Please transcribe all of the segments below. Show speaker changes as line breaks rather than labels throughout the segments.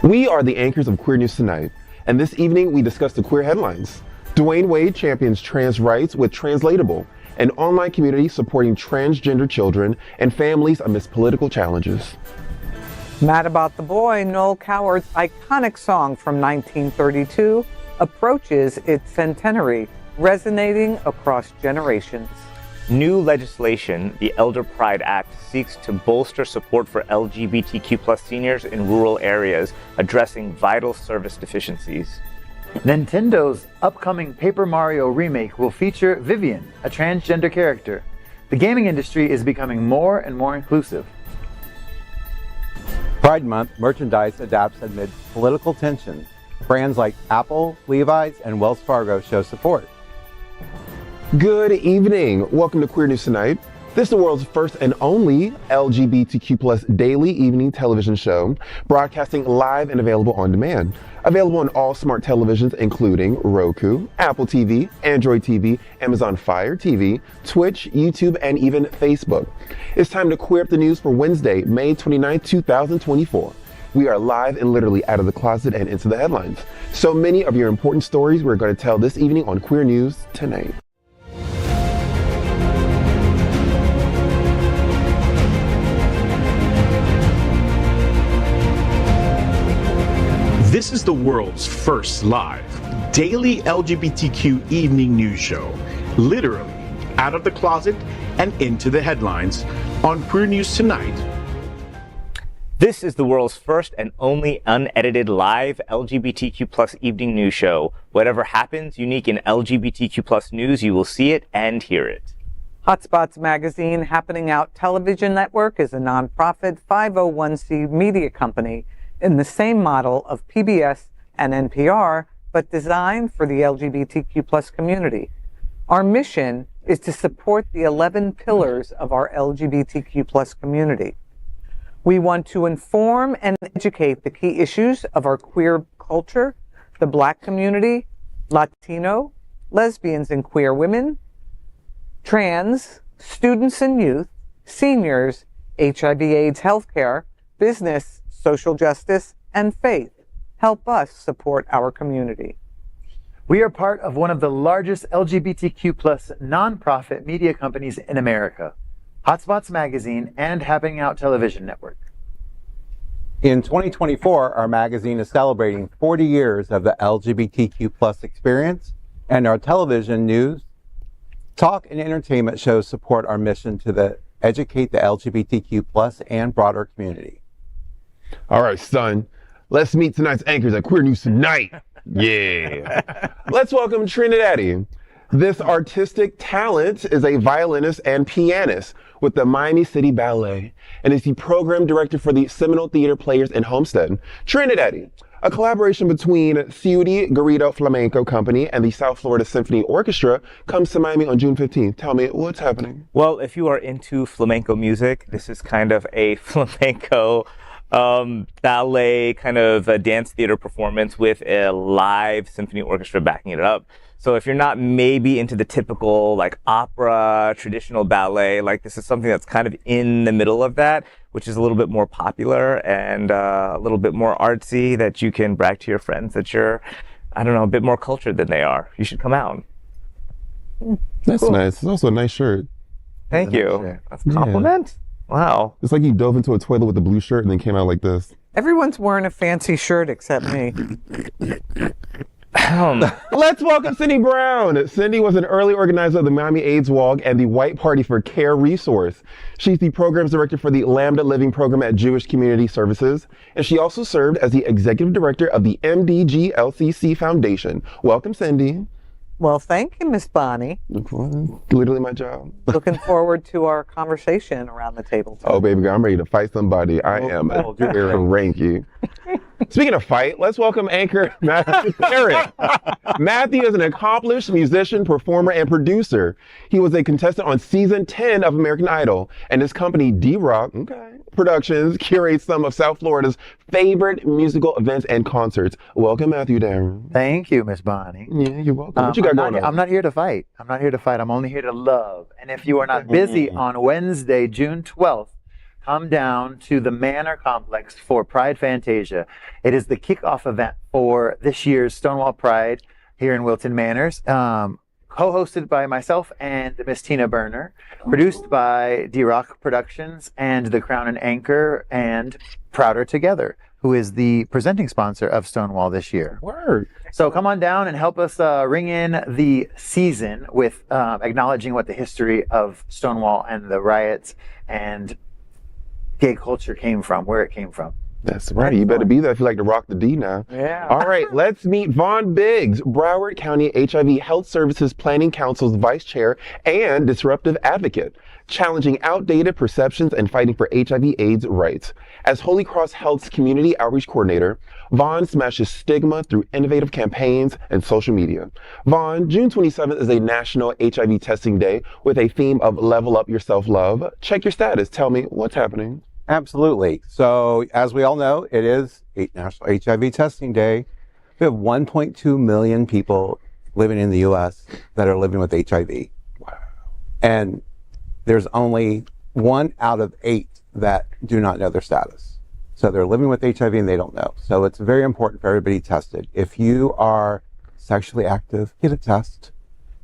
We are the anchors of Queer News Tonight, and this evening we discuss the queer headlines. Dwyane Wade champions trans rights with Translatable, an online community supporting transgender children and families amidst political challenges.
Mad About the Boy, Noel Coward's iconic song from 1932 approaches its centenary, resonating across generations.
New legislation, the Elder Pride Act, seeks to bolster support for LGBTQ+ seniors in rural areas, addressing vital service deficiencies.
Nintendo's upcoming Paper Mario remake will feature Vivian, a transgender character. The gaming industry is becoming more and more inclusive.
Pride Month merchandise adapts amid political tension. Brands like Apple, Levi's, and Wells Fargo show support.
Good evening. Welcome to Queer News Tonight. This is the world's first and only LGBTQ+ daily evening television show, broadcasting live and available on demand. Available on all smart televisions, including Roku, Apple TV, Android TV, Amazon Fire TV, Twitch, YouTube, and even Facebook. It's time to queer up the news for Wednesday, May 29, 2024. We are live and literally out of the closet and into the headlines. So many of your important stories we're going to tell this evening on Queer News Tonight.
This is the world's first live daily LGBTQ evening news show, literally out of the closet and into the headlines on Queer News Tonight.
This is the world's first and only unedited live LGBTQ+ evening news show. Whatever happens unique in LGBTQ+ news, you will see it and hear it.
Hotspots Magazine Happening Out Television Network is a nonprofit 501c media company in the same model of PBS and NPR, but designed for the LGBTQ+ community. Our mission is to support the 11 pillars of our LGBTQ+ community. We want to inform and educate the key issues of our queer culture, the Black community, Latino, lesbians and queer women, trans, students and youth, seniors, HIV/AIDS healthcare, business, social justice, and faith. Help us support our community.
We are part of one of the largest LGBTQ+ nonprofit media companies in America, Hotspots Magazine and Happening Out Television Network.
In 2024, our magazine is celebrating 40 years of the LGBTQ+ experience, and our television news, talk, and entertainment shows support our mission to educate the LGBTQ+ and broader community.
All right, son. Let's meet tonight's anchors at Queer News Tonight. Yeah. Let's welcome TriniDaddy. This artistic talent is a violinist and pianist with the Miami City Ballet and is the program director for the Seminole Theater Players in Homestead. TriniDaddy, a collaboration between Ciudad Garrido Flamenco Company and the South Florida Symphony Orchestra, comes to Miami on June 15th. Tell me, what's happening?
Well, if you are into flamenco music, this is kind of a flamenco ballet kind of a dance theater performance with a live symphony orchestra backing it up. So if you're not maybe into the typical like opera, traditional ballet, like this is something that's kind of in the middle of that, which is a little bit more popular and a little bit more artsy, that you can brag to your friends that you're, I don't know, a bit more cultured than they are. You should come out.
That's
Cool.
nice. It's also a nice shirt.
Thank you. That's a compliment. Wow.
It's like you dove into a toilet with a blue shirt and then came out like this.
Everyone's wearing a fancy shirt except me.
Let's welcome Cindy Brown. Cindy was an early organizer of the Miami AIDS Walk and the White Party for Care Resource. She's the programs director for the Lambda Living Program at Jewish Community Services, and she also served as the executive director of the MDG-LCC Foundation. Welcome, Cindy.
Well, thank you, Miss Bonnie.
Literally my job.
Looking forward to our conversation around the table tonight.
Oh, baby girl, I'm ready to fight somebody. I am a cranky. Speaking of fight, let's welcome anchor Matthew Darren. Matthew is an accomplished musician, performer, and producer. He was a contestant on season 10 of American Idol, and his company D-Rock Productions curates some of South Florida's favorite musical events and concerts. Welcome, Matthew Darren.
Thank you, Miss Bonnie.
Yeah, you're welcome. What you got going on?
I'm not here to fight. I'm only here to love. And if you are not busy on Wednesday, June 12th, come down to the Manor Complex for Pride Fantasia. It is the kickoff event for this year's Stonewall Pride here in Wilton Manors. Co-hosted by myself and Miss Tina Burner, produced by D-Rock Productions and The Crown and Anchor and Prouder Together, who is the presenting sponsor of Stonewall this year.
Word.
So come on down and help us ring in the season with acknowledging what the history of Stonewall and the riots and gay culture came from, where it came from.
That's right. You better be there if you like to rock the D now.
Yeah.
All right, let's meet Vaughn Biggs, Broward County HIV Health Services Planning Council's Vice Chair and disruptive advocate, challenging outdated perceptions and fighting for HIV/AIDS rights. As Holy Cross Health's Community Outreach Coordinator, Vaughn smashes stigma through innovative campaigns and social media. Vaughn, June 27th is a National HIV Testing Day with a theme of Level Up Your Self-Love. Check your status. Tell me what's happening.
Absolutely. So as we all know, it is National HIV Testing Day. We have 1.2 million people living in the U.S. that are living with HIV. Wow. And there's only 1 out of 8 that do not know their status. So they're living with HIV and they don't know. So it's very important for everybody tested. If you are sexually active, get a test.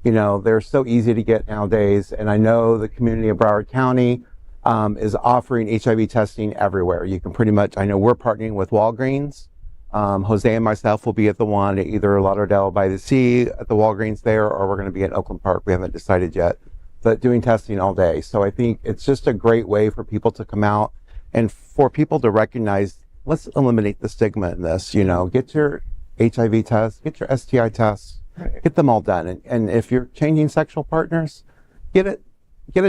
You know, they're so easy to get nowadays. And I know the community of Broward County is offering HIV testing everywhere. You can pretty much, I know we're partnering with Walgreens. Jose and myself will be at the one at either Lauderdale by the Sea at the Walgreens there, or we're going to be at Oakland Park. We haven't decided yet, but doing testing all day. So I think it's just a great way for people to come out and for people to recognize, let's eliminate the stigma in this, you know, get your HIV test, get your STI tests, get them all done. And if you're changing sexual partners, get a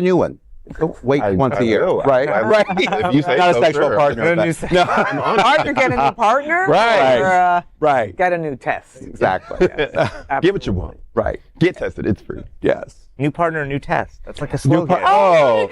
new one. Don't wait once a year, right? Right.
If you say
not
so,
a sexual
sure.
partner.
No. Partner, get a new partner.
Right.
Or,
Right.
get a new test.
Exactly.
Get what you want.
Right.
Get tested. It's free.
Yes.
New partner, new test. That's like a slogan.
Oh,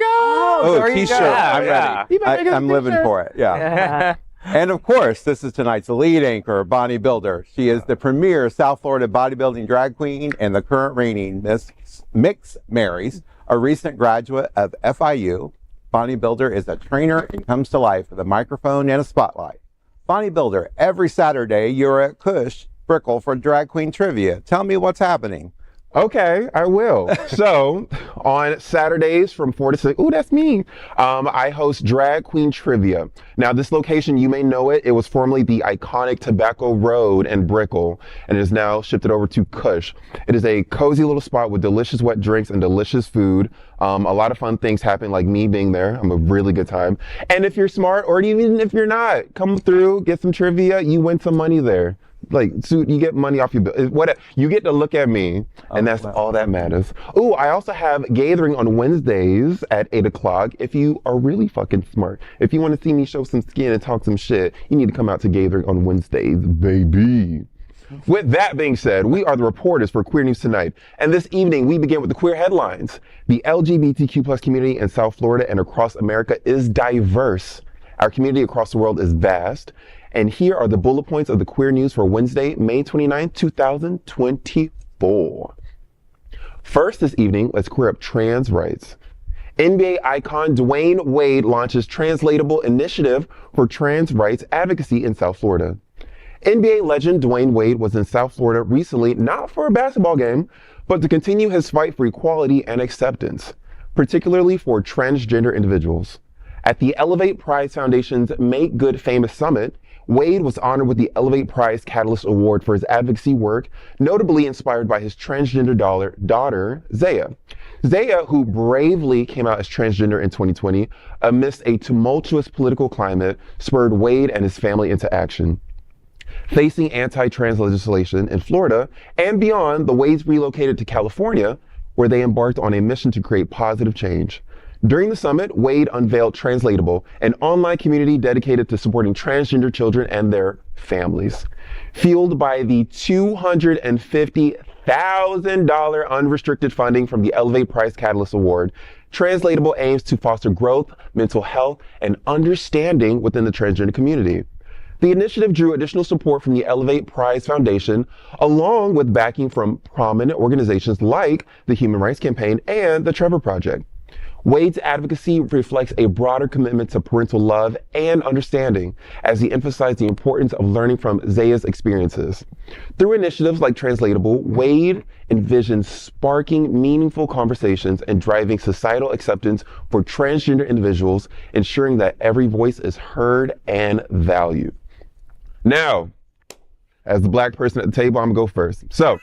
Oh, there you
t-shirt.
go.
I'm
Yeah.
ready. I'm living for it. Yeah. And of course, this is tonight's lead anchor, Bonnie Builder. She is the premier South Florida bodybuilding drag queen and the current reigning Miss Mix Marys, a recent graduate of FIU. Bonnie Builder is a trainer and comes to life with a microphone and a spotlight. Bonnie Builder, every Saturday you're at Cush Brickle for Drag Queen Trivia. Tell me what's happening.
Okay, I will. So on Saturdays from 4 to 6, ooh, that's me. I host Drag Queen Trivia. Now this location, you may know it. It was formerly the iconic Tobacco Road in Brickell, and it is now shifted over to Cush. It is a cozy little spot with delicious wet drinks and delicious food. A lot of fun things happen, like me being there. I'm a really good time. And if you're smart, or even if you're not, come through, get some trivia, you win some money there. Like, so you get money off your bill. What you get to look at me, and that's all that matters. Ooh, I also have gathering on Wednesdays at 8 o'clock. If you are really fucking smart, if you want to see me show some skin and talk some shit, you need to come out to gathering on Wednesdays, baby. With that being said, we are the reporters for Queer News Tonight, and this evening we begin with the queer headlines. The LGBTQ plus community in South Florida and across America is diverse. Our community across the world is vast. And here are the bullet points of the queer news for Wednesday, May 29, 2024. First this evening, let's queer up trans rights. NBA icon Dwyane Wade launches Translatable initiative for trans rights advocacy in South Florida. NBA legend Dwyane Wade was in South Florida recently, not for a basketball game, but to continue his fight for equality and acceptance, particularly for transgender individuals. At the Elevate Prize Foundation's Make Good Famous Summit, Wade was honored with the Elevate Prize Catalyst Award for his advocacy work, notably inspired by his transgender daughter, Zaya. Zaya, who bravely came out as transgender in 2020, amidst a tumultuous political climate, spurred Wade and his family into action. Facing anti-trans legislation in Florida and beyond, the Wades relocated to California, where they embarked on a mission to create positive change. During the summit, Wade unveiled Translatable, an online community dedicated to supporting transgender children and their families. Fueled by the $250,000 unrestricted funding from the Elevate Prize Catalyst Award, Translatable aims to foster growth, mental health, and understanding within the transgender community. The initiative drew additional support from the Elevate Prize Foundation, along with backing from prominent organizations like the Human Rights Campaign and the Trevor Project. Wade's advocacy reflects a broader commitment to parental love and understanding as he emphasized the importance of learning from Zaya's experiences. Through initiatives like Translatable, Wade envisions sparking meaningful conversations and driving societal acceptance for transgender individuals, ensuring that every voice is heard and valued. Now, as the Black person at the table, I'm gonna go first. So,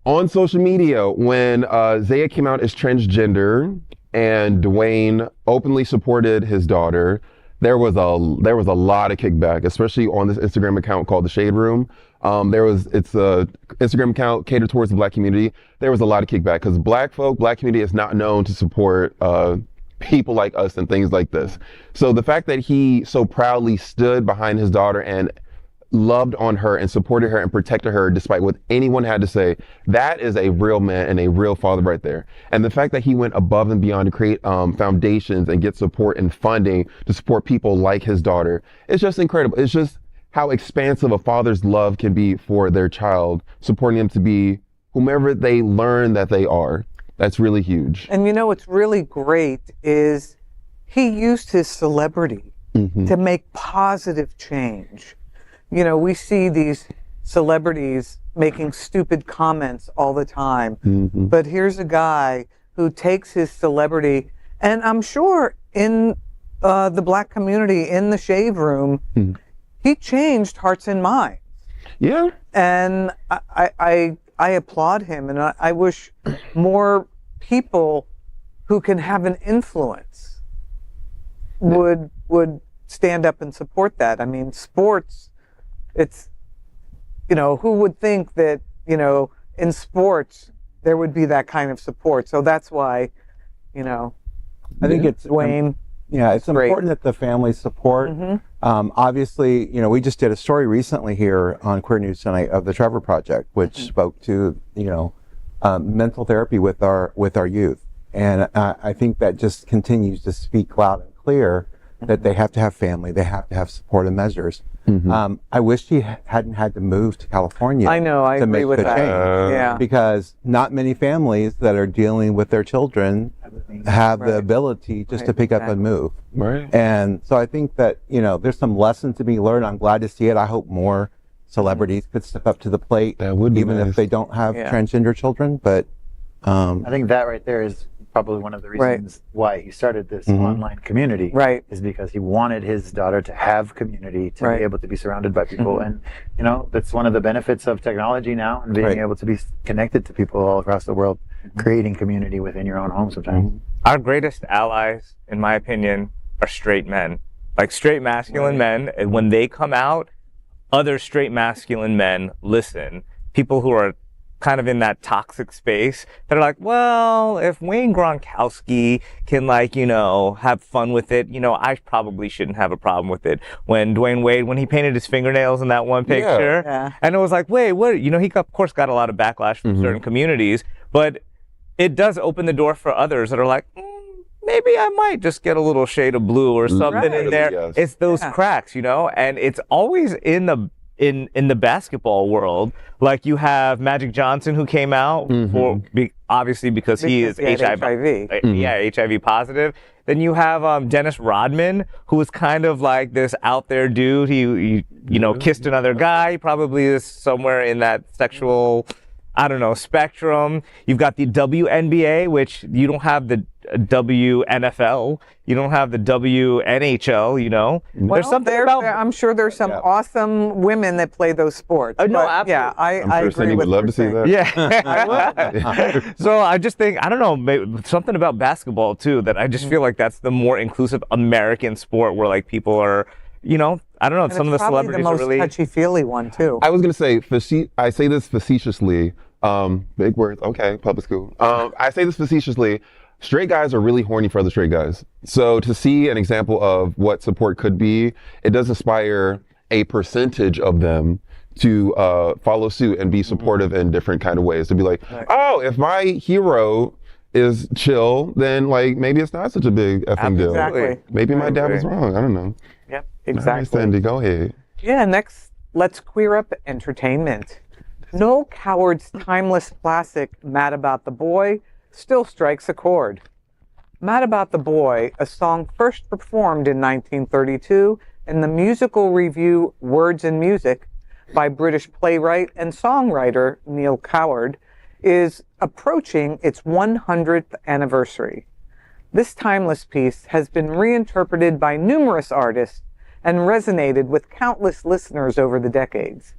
on social media, when Zaya came out as transgender and Dwyane openly supported his daughter, there was a lot of kickback, especially on this Instagram account called The Shade Room. It's a Instagram account catered towards the Black community. There was a lot of kickback because Black community is not known to support people like us and things like this. So the fact that he so proudly stood behind his daughter and loved on her and supported her and protected her despite what anyone had to say, that is a real man and a real father right there. And the fact that he went above and beyond to create foundations and get support and funding to support people like his daughter, it's just incredible. It's just how expansive a father's love can be for their child, supporting them to be whomever they learn that they are. That's really huge.
And you know what's really great is he used his celebrity to make positive change. You know, we see these celebrities making stupid comments all the time, but here's a guy who takes his celebrity, and I'm sure in the Black community, in the Shave Room, he changed hearts and minds.
Yeah.
And I applaud him, and I wish more people who can have an influence would stand up and support that. I mean, sports, it's, you know, who would think that, you know, in sports there would be that kind of support? So that's why, you know,
I think it's
Dwyane.
Yeah, it's
great.
important that the family support. Obviously, you know, we just did a story recently here on Queer News Tonight of the Trevor Project, which spoke to, you know, mental therapy with our youth, and I think that just continues to speak loud and clear that they have to have family, they have to have supportive measures. I wish he hadn't had to move to California.
I know, I
to
agree
make
with
the
that.
change,
Yeah.
because not many families that are dealing with their children have the ability just to pick up and move.
Right.
And so I think that, you know, there's some lessons to be learned. I'm glad to see it. I hope more celebrities could step up to the plate,
That would be
even
nice.
if they don't have transgender children. But
I think that right there is probably one of the reasons why he started this online community.
Right.
Is because he wanted his daughter to have community, to be able to be surrounded by people. And, you know, that's one of the benefits of technology now, and being able to be connected to people all across the world, creating community within your own home sometimes.
Our greatest allies, in my opinion, are straight men. Like straight masculine men, and when they come out, other straight masculine men listen. People who are kind of in that toxic space that are like, well, if Wayne Gronkowski can, like, you know, have fun with it, you know, I probably shouldn't have a problem with it. When Dwyane Wade, when he painted his fingernails in that one picture, and it was like, wait, what? You know, he of course got a lot of backlash from certain communities, but it does open the door for others that are like, maybe I might just get a little shade of blue or something in there.
Yes.
It's those cracks, you know, and it's always in the basketball world. Like you have Magic Johnson, who came out for obviously because he is HIV positive. Then you have Dennis Rodman, who is kind of like this out there dude. He you know, kissed another guy. He probably is somewhere in that sexual, I don't know, spectrum. You've got the WNBA, which you don't have the WNFL. You don't have the WNHL, you know.
Well,
there's something about...
I'm sure there's some awesome women that play those sports.
No,
but,
absolutely.
Yeah, I
I'm sure
agree
Cindy
with
would love
what
to see
you're
that.
saying.
Yeah. So I just think, I don't know, maybe something about basketball too, that I just feel like that's the more inclusive American sport where like people are, you know, I don't know,
And
some of the
it's probably
celebrities
the
are
most
really...
touchy-feely one too.
I was going to say, I say this facetiously, big words, okay, public school. I say this facetiously, straight guys are really horny for other straight guys. So to see an example of what support could be, it does inspire a percentage of them to follow suit and be supportive in different kind of ways. To be like, oh, if my hero is chill, then like maybe it's not such a big effing deal.
Exactly.
Maybe my dad was wrong, I don't know.
Yep,
All right,
exactly.
Cindy, go ahead.
Yeah, next, let's queer up entertainment. Noel Coward's timeless classic, Mad About the Boy, still strikes a chord. Mad About the Boy, a song first performed in 1932 in the musical review Words and Music by British playwright and songwriter Neil Coward, is approaching its 100th anniversary. This timeless piece has been reinterpreted by numerous artists and resonated with countless listeners over the decades.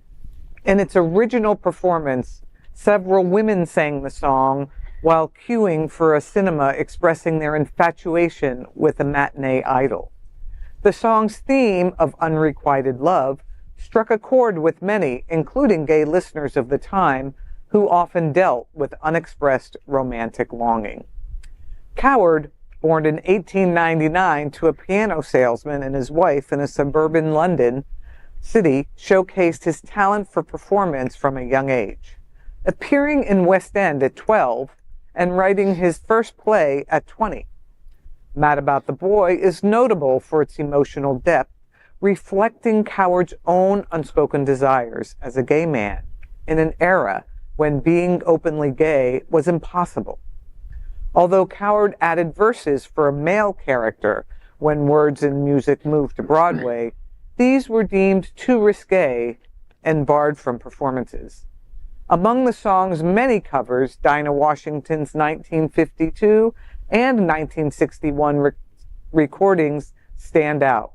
In its original performance, several women sang the song while queuing for a cinema expressing their infatuation with a matinee idol. The song's theme of unrequited love struck a chord with many, including gay listeners of the time, who often dealt with unexpressed romantic longing. Coward, born in 1899 to a piano salesman and his wife in a suburban London city, showcased his talent for performance from a young age. Appearing in West End at 12 and writing his first play at 20. Mad About the Boy is notable for its emotional depth, reflecting Coward's own unspoken desires as a gay man in an era when being openly gay was impossible. Although Coward added verses for a male character when Words and Music moved to Broadway, these were deemed too risque and barred from performances. Among the song's many covers, Dinah Washington's 1952 and 1961 recordings stand out,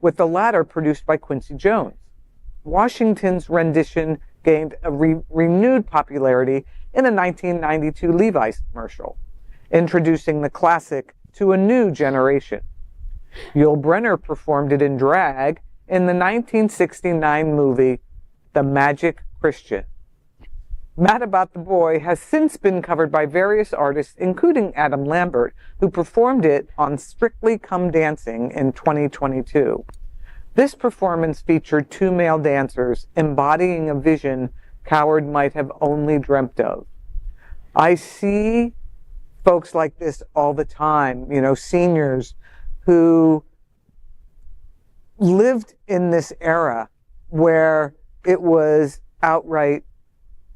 with the latter produced by Quincy Jones. Washington's rendition gained a renewed popularity in a 1992 Levi's commercial, introducing the classic to a new generation. Yul Brynner performed it in drag in the 1969 movie The Magic Christian. Mad About the Boy has since been covered by various artists, including Adam Lambert, who performed it on Strictly Come Dancing in 2022. This performance featured two male dancers embodying a vision Coward might have only dreamt of. I see folks like this all the time, seniors who lived in this era where it was outright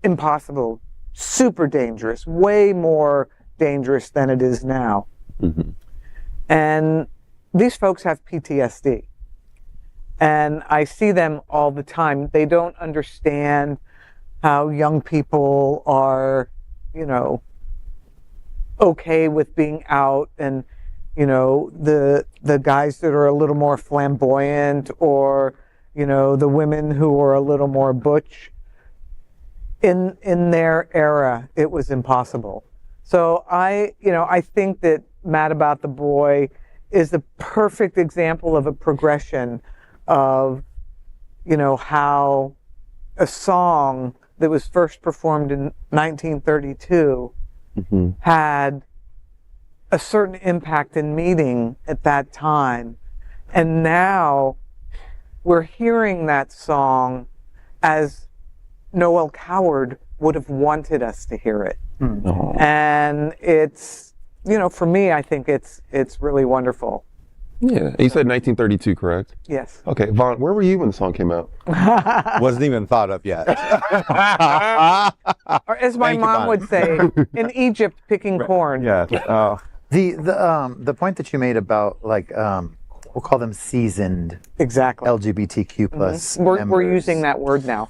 impossible, super dangerous, way more dangerous than it is now. Mm-hmm. And these folks have PTSD. And I see them all the time. They don't understand how young people are, okay with being out, and, the guys that are a little more flamboyant, or, the women who are a little more butch. In their era, it was impossible. So I think that Mad About the Boy is the perfect example of a progression of, how a song that was first performed in 1932 mm-hmm. had a certain impact and meaning at that time. And now we're hearing that song as Noel Coward would have wanted us to hear it. Mm-hmm. And it's, for me, I think it's really wonderful.
Yeah. And you said 1932, correct?
Yes.
Okay. Vaughn, where were you when the song came out?
Wasn't even thought of yet.
Or as my mom would say, in Egypt picking corn.
Yeah.
The point that you made about, like, we'll call them seasoned
exactly
LGBTQ plus
mm-hmm. We're using that word now.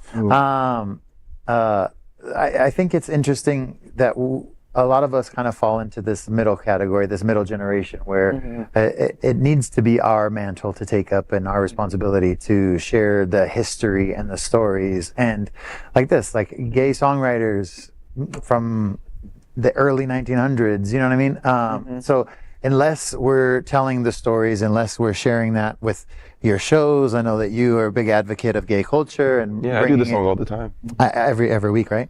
I think it's interesting that a lot of us kind of fall into this middle category, this middle generation, where mm-hmm. it needs to be our mantle to take up and our responsibility to share the history and the stories. And like gay songwriters from the early 1900s, you know what I mean? Mm-hmm. So unless we're telling the stories, unless we're sharing that with your shows, I know that you are a big advocate of gay culture. And
yeah, I do this song all the time.
Every week, right?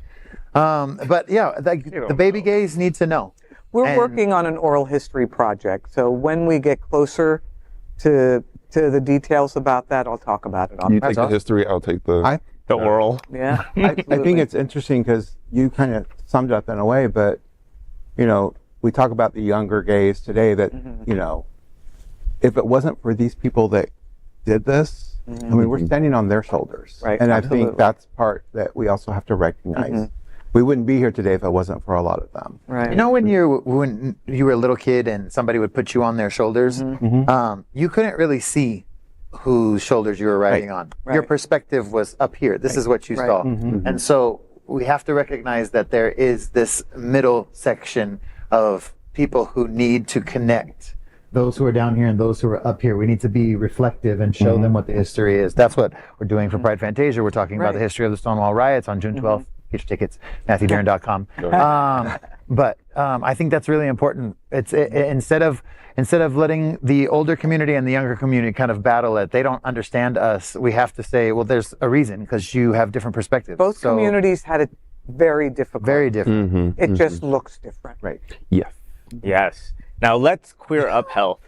But yeah, the baby gays need to know.
We're working on an oral history project, so when we get closer to the details about that, I'll talk about it.
You take the history, I'll take the
oral.
Yeah,
I think it's interesting because you kind of summed up in a way, but we talk about the younger gays today that mm-hmm. If it wasn't for these people that did this, mm-hmm. I mean, we're standing on their shoulders,
right?
And
Absolutely.
I think that's part that we also have to recognize. Mm-hmm. we wouldn't be here today if it wasn't for a lot of them.
Right.
You know, when you were a little kid and somebody would put you on their shoulders, you couldn't really see whose shoulders you were riding on. Your perspective was up here. This is what you saw. And so we have to recognize that there is this middle section of people who need to connect. Those who are down here and those who are up here. We need to be reflective and show them what the history is. That's what we're doing for Pride Fantasia. We're talking about the history of the Stonewall riots on June 12th. Get your tickets, MatthewDarren.com. But I think that's really important. It's instead of letting the older community and the younger community kind of battle it, they don't understand us. We have to say, well, there's a reason, because you have different perspectives.
Both communities had it very difficult.
Very different.
It just looks different.
Right.
Yes.
Yes. Now let's queer up health.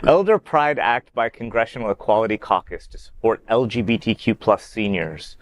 Elder Pride Act by Congressional Equality Caucus to support LGBTQ plus seniors.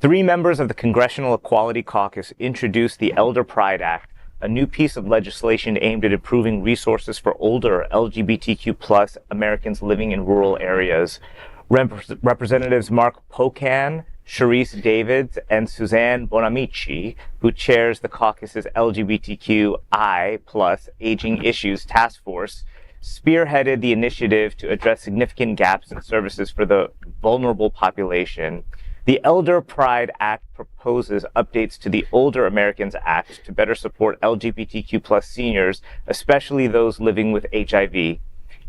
3 members of the Congressional Equality Caucus introduced the Elder Pride Act, a new piece of legislation aimed at improving resources for older LGBTQ plus Americans living in rural areas. Representatives Mark Pocan, Sharice Davids, and Suzanne Bonamici, who chairs the caucus's LGBTQI plus Aging Issues Task Force, spearheaded the initiative to address significant gaps in services for the vulnerable population. The Elder Pride Act proposes updates to the Older Americans Act to better support LGBTQ plus seniors, especially those living with HIV.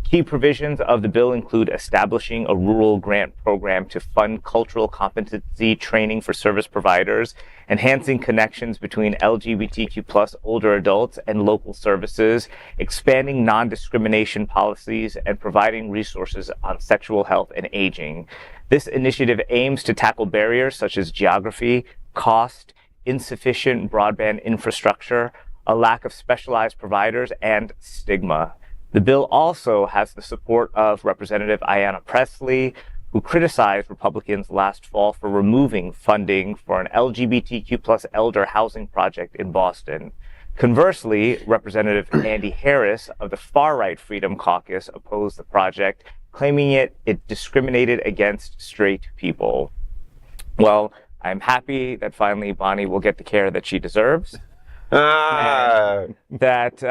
Key provisions of the bill include establishing a rural grant program to fund cultural competency training for service providers, enhancing connections between LGBTQ plus older adults and local services, expanding non-discrimination policies, and providing resources on sexual health and aging. This initiative aims to tackle barriers such as geography, cost, insufficient broadband infrastructure, a lack of specialized providers, and stigma. The bill also has the support of Representative Ayanna Pressley, who criticized Republicans last fall for removing funding for an LGBTQ plus elder housing project in Boston. Conversely, Representative Andy Harris of the far-right Freedom Caucus opposed the project, claiming it discriminated against straight people. Well, I'm happy that finally Bonnie will get the care that she deserves. And that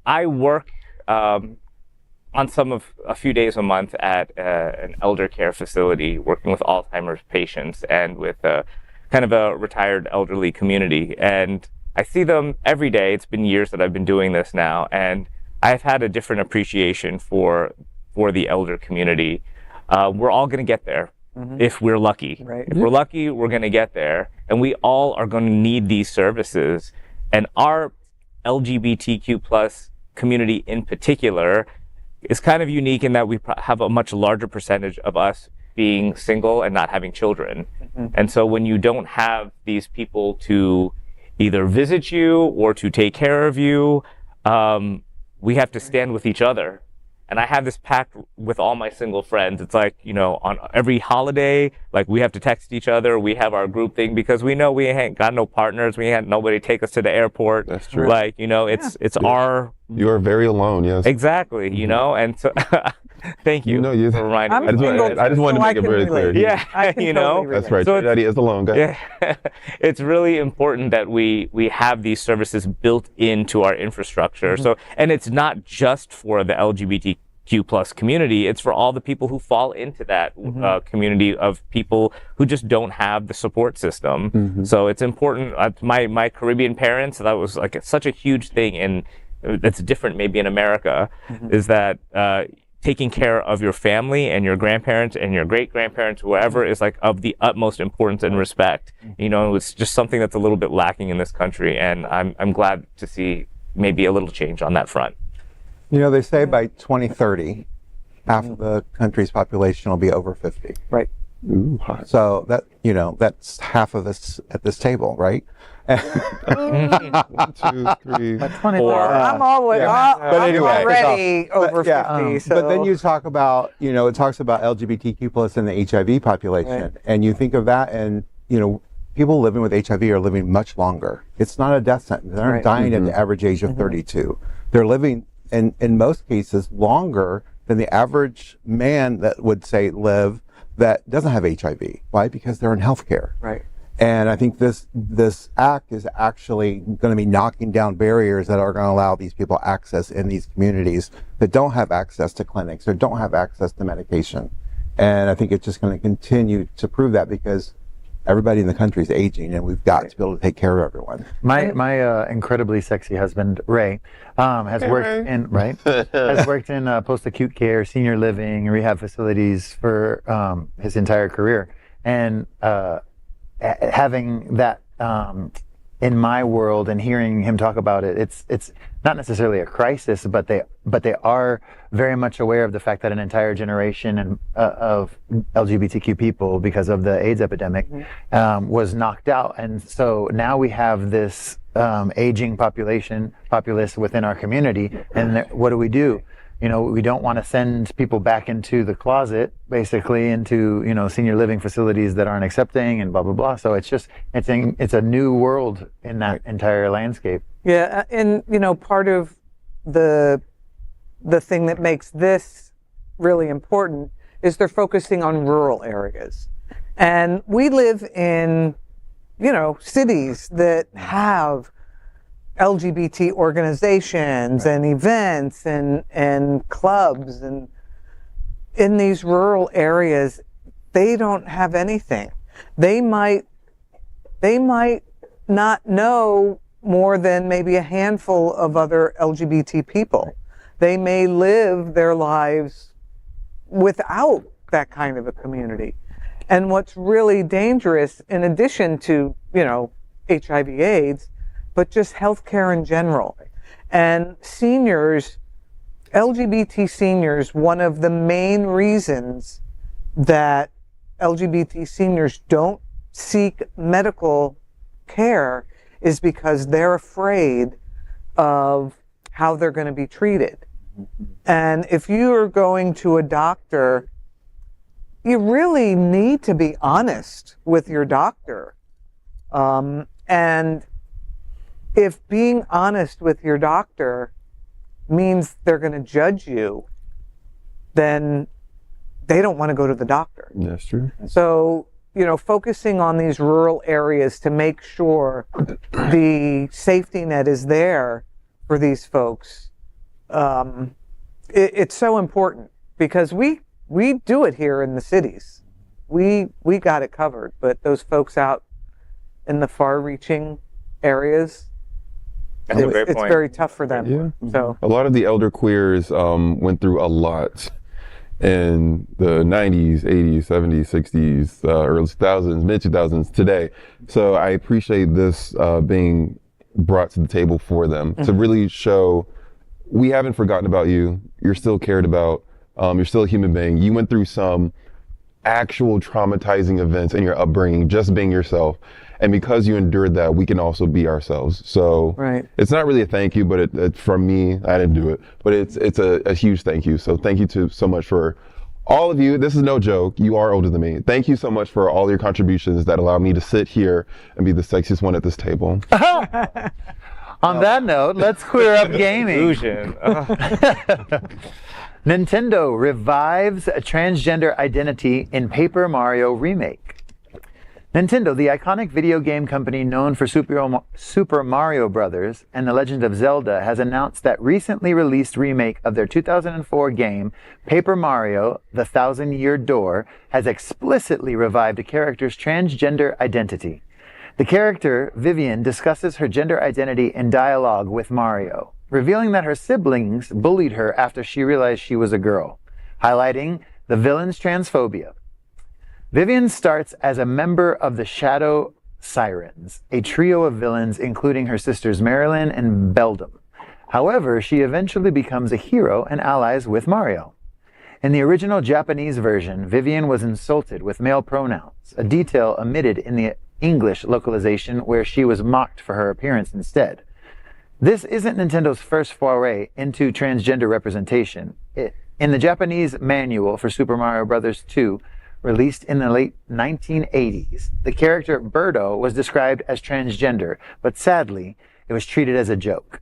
I work on a few days a month at an elder care facility, working with Alzheimer's patients and with kind of a retired elderly community. And I see them every day. It's been years that I've been doing this now, and I've had a different appreciation for the elder community. We're all going to get there if we're lucky.
Right.
If we're lucky, we're going to get there, and we all are going to need these services. And our LGBTQ plus community in particular is kind of unique in that we have a much larger percentage of us being single and not having children. And so when you don't have these people to either visit you or to take care of you, we have to stand with each other. And I have this pact with all my single friends. It's like, you know, on every holiday, like we have to text each other. We have our group thing because we know we ain't got no partners. We ain't nobody take us to the airport.
That's true.
Like, you know, it's our.
You are very alone, yes.
Exactly, you know, and so thank you for reminding me.
I just wanted to make it very clear.
Yeah, you know.
That's right.
So
TriniDaddy is alone, guys.
Yeah, it's really important that we have these services built into our infrastructure. So, and it's not just for the LGBTQ plus community, it's for all the people who fall into that community of people who just don't have the support system. So it's important. My Caribbean parents, that was like such a huge thing, and that's different maybe in America, is that taking care of your family and your grandparents and your great-grandparents, whoever, is like of the utmost importance and respect. You know, it's just something that's a little bit lacking in this country, and I'm glad to see maybe a little change on that front.
You know, they say by 2030, half of the country's population will be over 50.
Right.
Ooh, hot.
So that, you know, that's half of us at this table, right?
1, 2, 3,
4.
I'm always,
But anyway,
I'm already over 50. So.
But then you talk about, you know, it talks about LGBTQ plus in the HIV population, and you think of that, and you know, people living with HIV are living much longer. It's not a death sentence. They're not dying at the average age of 32. They're living, in most cases, longer than the average man that would say live that doesn't have HIV. Why? Because they're in healthcare.
Right.
And I think this act is actually going to be knocking down barriers that are going to allow these people access in these communities that don't have access to clinics or don't have access to medication. And I think it's just going to continue to prove that, because everybody in the country is aging, and we've got to be able to take care of everyone.
My incredibly sexy husband Ray has worked in post-acute care, senior living, rehab facilities for his entire career, and having that in my world and hearing him talk about it, it's not necessarily a crisis, but they are very much aware of the fact that an entire generation of LGBTQ people, because of the AIDS epidemic, was knocked out, and so now we have this aging populace within our community, and what do? We don't want to send people back into the closet, basically into, senior living facilities that aren't accepting and blah, blah, blah. So it's a new world in that entire landscape.
Yeah. And, part of the thing that makes this really important is they're focusing on rural areas. And we live in, cities that have LGBT organizations and events and clubs, and in these rural areas, they don't have anything. They might not know more than maybe a handful of other LGBT people. They may live their lives without that kind of a community. And what's really dangerous, in addition to, HIV/AIDS, but just healthcare in general. And seniors, LGBT seniors, one of the main reasons that LGBT seniors don't seek medical care is because they're afraid of how they're going to be treated. And if you are going to a doctor, you really need to be honest with your doctor. And if being honest with your doctor means they're going to judge you, then they don't want to go to the doctor.
That's true.
So, focusing on these rural areas to make sure the safety net is there for these folks, it's so important, because we do it here in the cities. We got it covered, but those folks out in the far-reaching areas, it's very tough for them.
Yeah.
So
a lot of the elder queers went through a lot in the 90s, 80s, 70s, 60s, early 2000s, mid 2000s, today. So I appreciate this being brought to the table for them to really show we haven't forgotten about you. You're still cared about. You're still a human being. You went through some actual traumatizing events in your upbringing, just being yourself. And because you endured that, we can also be ourselves. So It's not really a thank you, but it from me, I didn't do it, but it's a huge thank you. So thank you so much for all of you. This is no joke. You are older than me. Thank you so much for all your contributions that allow me to sit here and be the sexiest one at this table.
On that note, let's queer up gaming.
Illusion.
Nintendo revives a transgender identity in Paper Mario Remake. Nintendo, the iconic video game company known for Super Mario Bros. And The Legend of Zelda, has announced that recently released remake of their 2004 game, Paper Mario: The Thousand-Year Door, has explicitly revived a character's transgender identity. The character, Vivian, discusses her gender identity in dialogue with Mario, revealing that her siblings bullied her after she realized she was a girl, highlighting the villain's transphobia. Vivian starts as a member of the Shadow Sirens, a trio of villains including her sisters Marilyn and Beldam. However, she eventually becomes a hero and allies with Mario. In the original Japanese version, Vivian was insulted with male pronouns, a detail omitted in the English localization where she was mocked for her appearance instead. This isn't Nintendo's first foray into transgender representation. In the Japanese manual for Super Mario Bros. 2, released in the late 1980s, the character Birdo was described as transgender, but sadly, it was treated as a joke.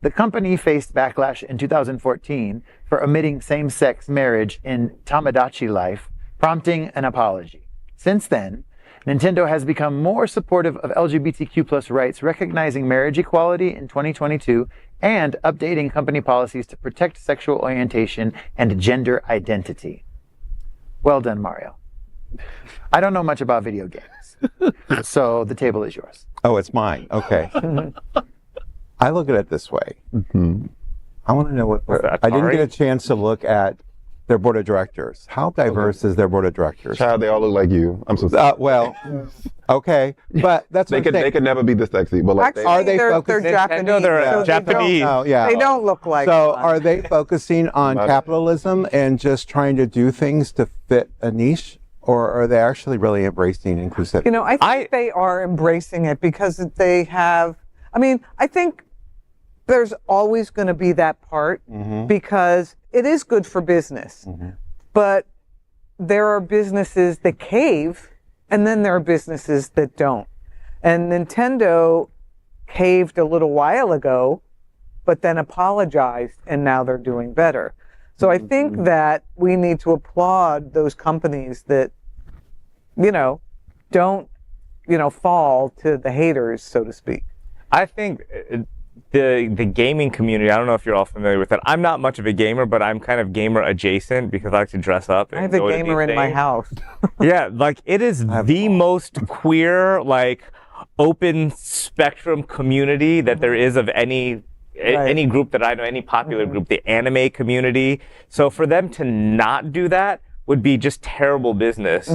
The company faced backlash in 2014 for omitting same-sex marriage in Tamagotchi Life, prompting an apology. Since then, Nintendo has become more supportive of LGBTQ+ rights, recognizing marriage equality in 2022 and updating company policies to protect sexual orientation and gender identity. Well done, Mario. I don't know much about video games, so the table is yours.
Oh, it's mine. Okay. I look at it this way. I want to know what. I didn't get a chance to look at their board of directors. How diverse is their board of directors?
Child, they all look like you. I'm so sorry.
Well, okay, but that's what
they could never be this sexy. But like,
Actually,
are they
they're
focusing?
Japanese.
No, they're
so
Japanese.
Oh, yeah.
They don't look like
So
one.
are they focusing on capitalism and just trying to do things to fit a niche? Or are they actually really embracing inclusivity?
You know, I think they are embracing it because they have, I mean, I think there's always going to be that part because it is good for business. But there are businesses that cave, and then there are businesses that don't. And Nintendo caved a little while ago, but then apologized, and now they're doing better. So I think that we need to applaud those companies that, you know, don't, you know, fall to the haters, so to speak.
I think the gaming community, I don't know if you're all familiar with that. I'm not much of a gamer, but I'm kind of gamer adjacent because I like to dress up. And
I have a
go to
gamer
these
in my
things.
house.
Yeah, like it is the most queer, like open spectrum community that there is of any group that I know, any popular group, the anime community. So for them to not do that would be just terrible business.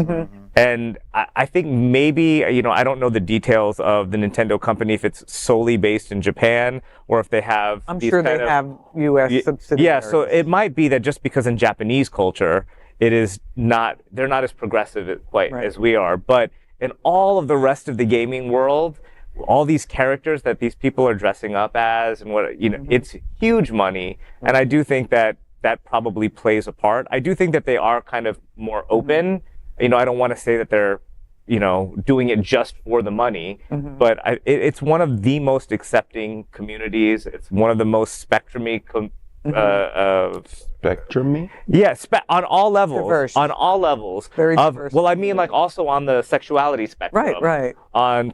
And I think maybe, you know, I don't know the details of the Nintendo company, if it's solely based in Japan or if they have.
I'm sure they have U.S. subsidiaries.
Yeah, so it might be that just because in Japanese culture, it is not, they're not as progressive quite as we are. But in all of the rest of the gaming world, all these characters that these people are dressing up as and what, you know, it's huge money. And I do think that that probably plays a part. I do think that they are kind of more open. You know, I don't want to say that they're, you know, doing it just for the money, but it's one of the most accepting communities. It's one of the most spectrumy
spectrum-y?
Yeah, on all levels.
Diverse.
On all levels.
Very diverse.
Well, I mean, like also on the sexuality spectrum.
Right.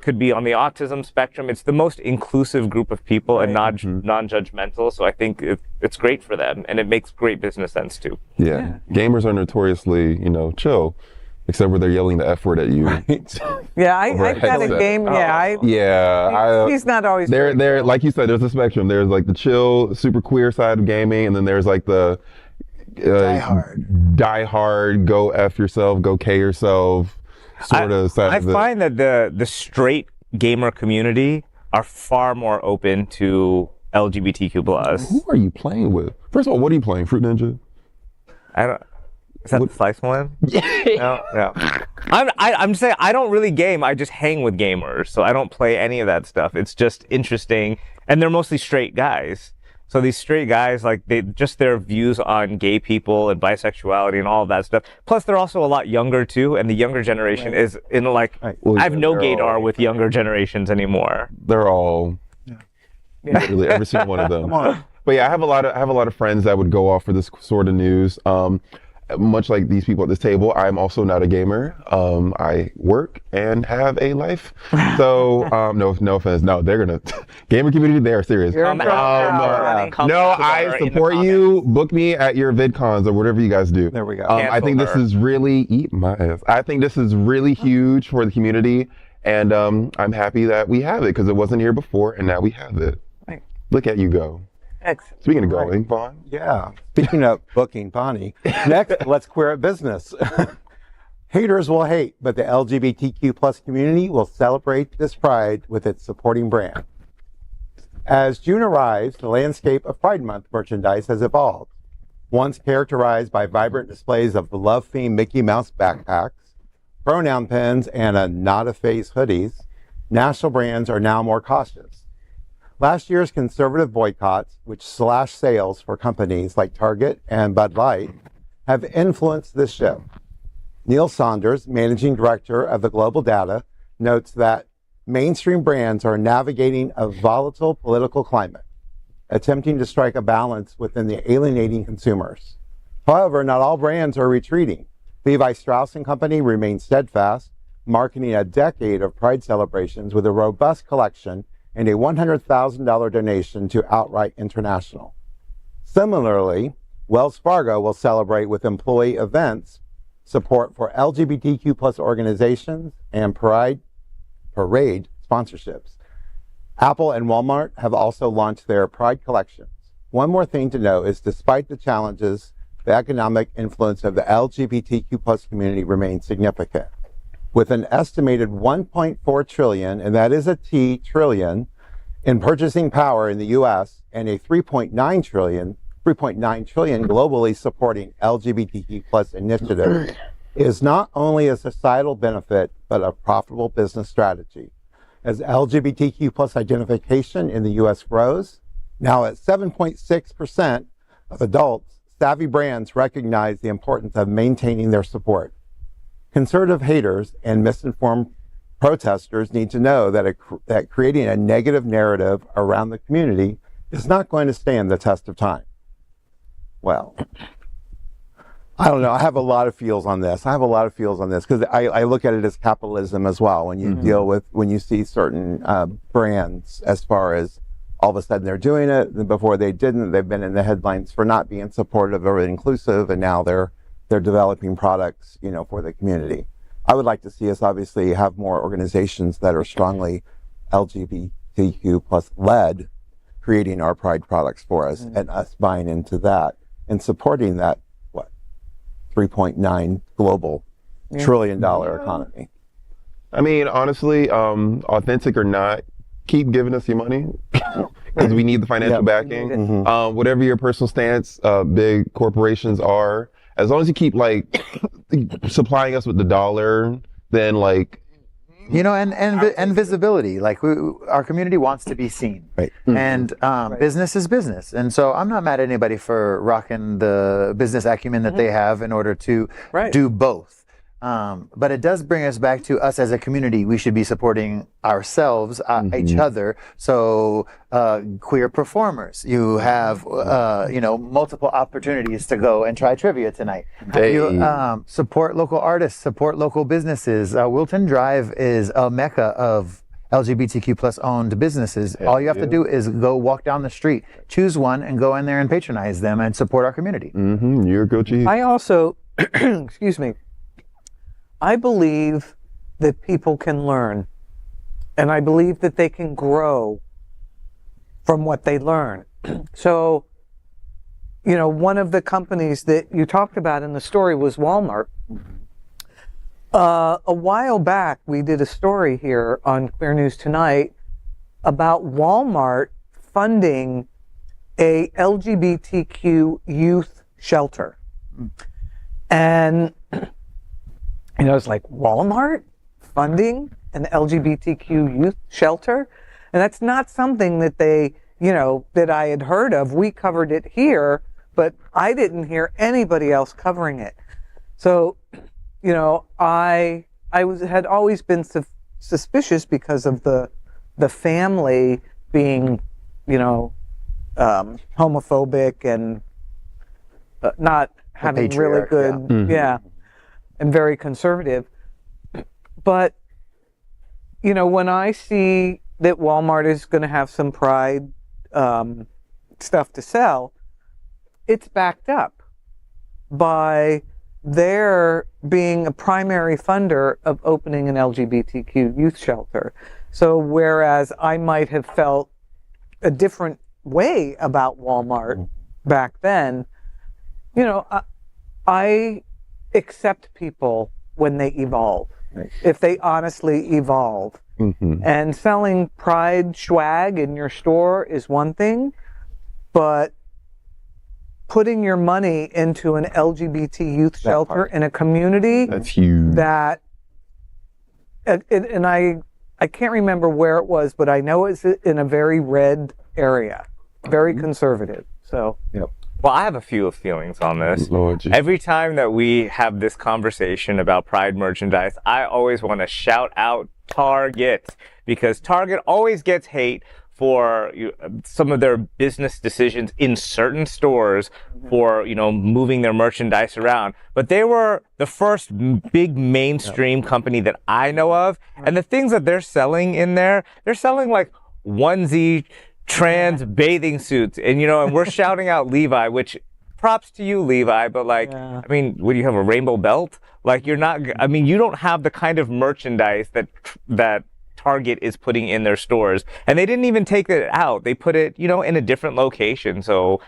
Could be on the autism spectrum. It's the most inclusive group of people and non-judgmental. So I think it's great for them, and it makes great business sense too.
Yeah. Gamers are notoriously, you know, chill. Except where they're yelling the F word at you.
Yeah, I've got a
headset.
game. He's not always.
There, like you said, there's a spectrum. There's like the chill, super queer side of gaming, and then there's like the die hard, go F yourself, go K yourself sort of side of it.
I find that the straight gamer community are far more open to LGBTQ+.
Who are you playing with? First of all, what are you playing? Fruit Ninja?
I don't. Is that the slice one? No. I'm saying I don't really game. I just hang with gamers, so I don't play any of that stuff. It's just interesting, and they're mostly straight guys. So these straight guys, like their views on gay people and bisexuality and all of that stuff. Plus, they're also a lot younger too, and the younger generation is in like.
Well,
I have no
they're
gaydar
all-
with younger generations anymore.
They're all literally every single one of them. But yeah, I have a lot of friends that would go off for this sort of news. Much like these people at this table, I'm also not a gamer. I work and have a life. So no offense. No, they're gonna gamer community. They are serious.
Come
I support you. Book me at your VidCons or whatever you guys do.
There we go.
I think this is really eat my ass. I think this is really huge for the community, and I'm happy that we have it because it wasn't here before, and now we have it.
Right.
Look at you go.
Excellent.
Speaking of going, Vaughn.
Yeah. Speaking of booking Bonnie, next, let's queer up business. Haters will hate, but the LGBTQ+ community will celebrate this pride with its supporting brand. As June arrives, the landscape of Pride Month merchandise has evolved. Once characterized by vibrant displays of the love-themed Mickey Mouse backpacks, pronoun pins, and a not-a-face hoodies, national brands are now more cautious. Last year's conservative boycotts, which slashed sales for companies like Target and Bud Light, have influenced this shift. Neil Saunders, managing director of the Global Data, notes that mainstream brands are navigating a volatile political climate, attempting to strike a balance within the alienating consumers. However, not all brands are retreating. Levi Strauss & Company remains steadfast, marking a decade of Pride celebrations with a robust collection and a $100,000 donation to Outright International. Similarly, Wells Fargo will celebrate with employee events, support for LGBTQ plus organizations, and parade sponsorships. Apple and Walmart have also launched their Pride collections. One more thing to note is despite the challenges, the economic influence of the LGBTQ plus community remains significant. With an estimated 1.4 trillion, and that is a T trillion, in purchasing power in the US and a 3.9 trillion globally supporting LGBTQ plus initiatives, is not only a societal benefit, but a profitable business strategy. As LGBTQ plus identification in the US grows, now at 7.6% of adults, savvy brands recognize the importance of maintaining their support. Conservative haters and misinformed protesters need to know that creating a negative narrative around the community is not going to stand the test of time. Well, I don't know. I have a lot of feels on this. Because I look at it as capitalism as well. When you deal with, when you see certain brands, as far as all of a sudden they're doing it, and before they didn't, they've been in the headlines for not being supportive or inclusive, and now they're developing products, for the community. I would like to see us obviously have more organizations that are strongly LGBTQ plus led, creating our Pride products for us, and us buying into that and supporting that, $3.9 global trillion economy.
I mean, honestly, authentic or not, keep giving us your money because we need the financial backing. Whatever your personal stance, big corporations are, as long as you keep supplying us with the dollar, then and visibility. Our community wants to be seen,
right? And business is business, and so I'm not mad at anybody for rocking the business acumen that they have in order to do both. But it does bring us back to us as a community. We should be supporting ourselves, each other. So queer performers, you have multiple opportunities to go and try trivia tonight. You support local artists, support local businesses. Wilton Drive is a mecca of LGBTQ plus owned businesses. All you have to do is go walk down the street, choose one, and go in there and patronize them and support our community.
You're a go-to.
I also, excuse me, I believe that people can learn, and I believe that they can grow from what they learn. So, one of the companies that you talked about in the story was Walmart. A while back, we did a story here on Queer News Tonight about Walmart funding a LGBTQ youth shelter. And it's like, Walmart funding an LGBTQ youth shelter? And that's not something that they, that I had heard of. We covered it here, but I didn't hear anybody else covering it. So, I had always been suspicious because of the family being, homophobic and not having really good, and very conservative. But, when I see that Walmart is going to have some Pride stuff to sell, it's backed up by their being a primary funder of opening an LGBTQ youth shelter. So whereas I might have felt a different way about Walmart back then, I accept people when they evolve, if they honestly evolve. And selling Pride swag in your store is one thing, but putting your money into an LGBT youth shelter in a community,
that's huge.
And I can't remember where it was, but I know it's in a very red area, very conservative. So.
Well, I have a few feelings on this.
Lord Jesus.
Every time that we have this conversation about Pride merchandise, I always want to shout out Target, because Target always gets hate for some of their business decisions in certain stores for, moving their merchandise around. But they were the first big mainstream company that I know of. And the things that they're selling in there, they're selling like onesie trans bathing suits. And, and we're shouting out Levi, which props to you, Levi. But I mean, would you have a rainbow belt? Like you don't have the kind of merchandise that Target is putting in their stores. And they didn't even take it out. They put it, in a different location. So,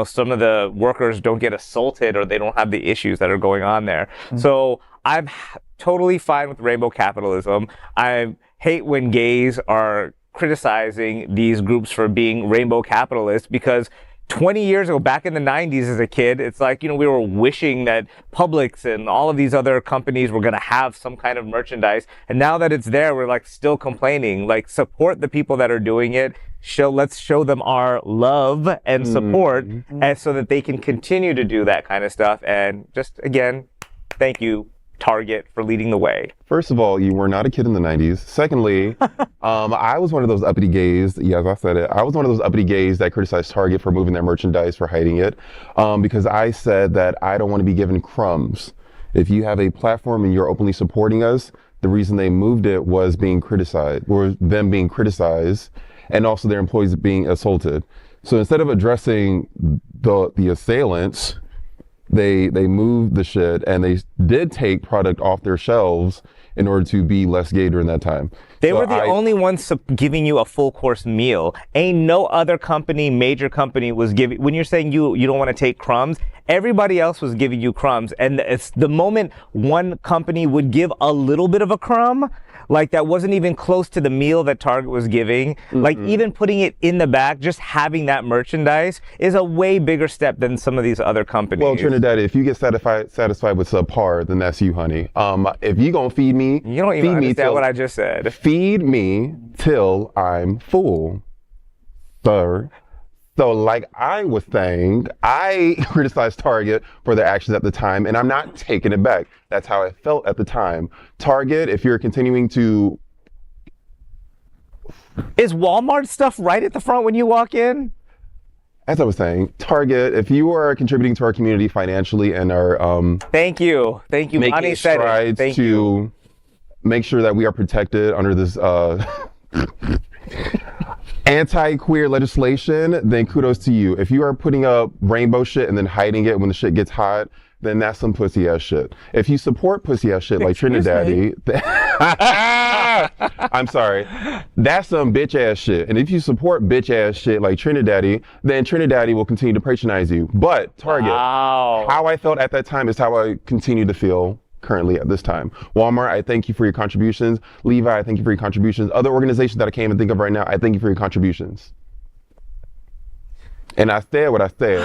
some of the workers don't get assaulted or they don't have the issues that are going on there. Mm-hmm. So I'm totally fine with rainbow capitalism. I hate when gays are criticizing these groups for being rainbow capitalists, because 20 years ago, back in the 90s as a kid, it's like, we were wishing that Publix and all of these other companies were going to have some kind of merchandise. And now that it's there, we're like still complaining. Like, support the people that are doing it. Let's show them our love and support and so that they can continue to do that kind of stuff. And just, again, thank you, Target, for leading the way.
First of all, you were not a kid in the 90s. Secondly, I was one of those uppity gays. Yes, I said it. I was one of those uppity gays that criticized Target for moving their merchandise, for hiding it, because I said that I don't want to be given crumbs. If you have a platform and you're openly supporting us, the reason they moved it was being criticized, or them being criticized, and also their employees being assaulted. So instead of addressing the assailants, they moved the shit, and they did take product off their shelves in order to be less gay during that time.
They were the only ones giving you a full course meal. Ain't no other company, major company, was giving. When you're saying you don't want to take crumbs, everybody else was giving you crumbs. And it's the moment one company would give a little bit of a crumb, like that wasn't even close to the meal that Target was giving. Like even putting it in the back, just having that merchandise is a way bigger step than some of these other companies.
Well, TriniDaddy, if you get satisfied with subpar, then that's you, honey. If you gonna feed me,
you don't even understand what I just said.
Feed me till I'm full, sir. So like I was saying, I criticized Target for their actions at the time, and I'm not taking it back. That's how I felt at the time. Target, if you're continuing to...
Is Walmart stuff right at the front when you walk in?
As I was saying, Target, if you are contributing to our community financially and are...
Thank you.
Making strides to make sure that we are protected under this... anti-queer legislation, then kudos to you. If you are putting up rainbow shit and then hiding it when the shit gets hot, then that's some pussy ass shit. If you support pussy ass shit like TriniDaddy, I'm sorry, that's some bitch ass shit. And if you support bitch ass shit like TriniDaddy, then TriniDaddy will continue to patronize you. But Target, how I felt at that time is how I continue to feel currently at this time. Walmart, I thank you for your contributions. Levi, I thank you for your contributions. Other organizations that I can't even think of right now, I thank you for your contributions. And I said what I said.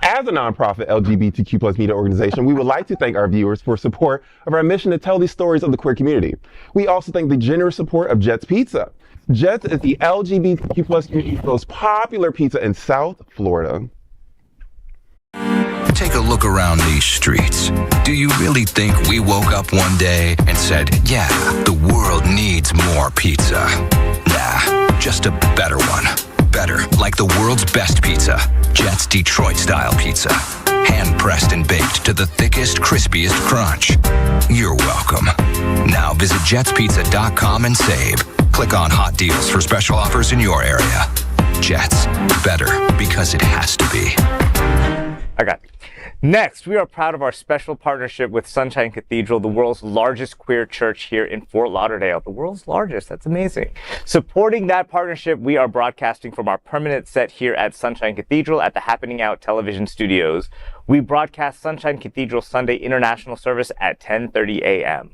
As a nonprofit LGBTQ plus media organization, we would like to thank our viewers for support of our mission to tell these stories of the queer community. We also thank the generous support of Jets Pizza. Jets is the LGBTQ plus community's most popular pizza in South Florida.
Take a look around these streets. Do you really think we woke up one day and said, yeah, the world needs more pizza? Nah, just a better one. Better, like the world's best pizza, Jet's Detroit-style pizza. Hand-pressed and baked to the thickest, crispiest crunch. You're welcome. Now visit jetspizza.com and save. Click on hot deals for special offers in your area. Jets, better because it has to be.
I got it. Next, we are proud of our special partnership with Sunshine Cathedral, the world's largest queer church here in Fort Lauderdale. The world's largest, that's amazing. Supporting that partnership, we are broadcasting from our permanent set here at Sunshine Cathedral at the Happening Out television studios. We broadcast Sunshine Cathedral Sunday International Service at 10:30 a.m.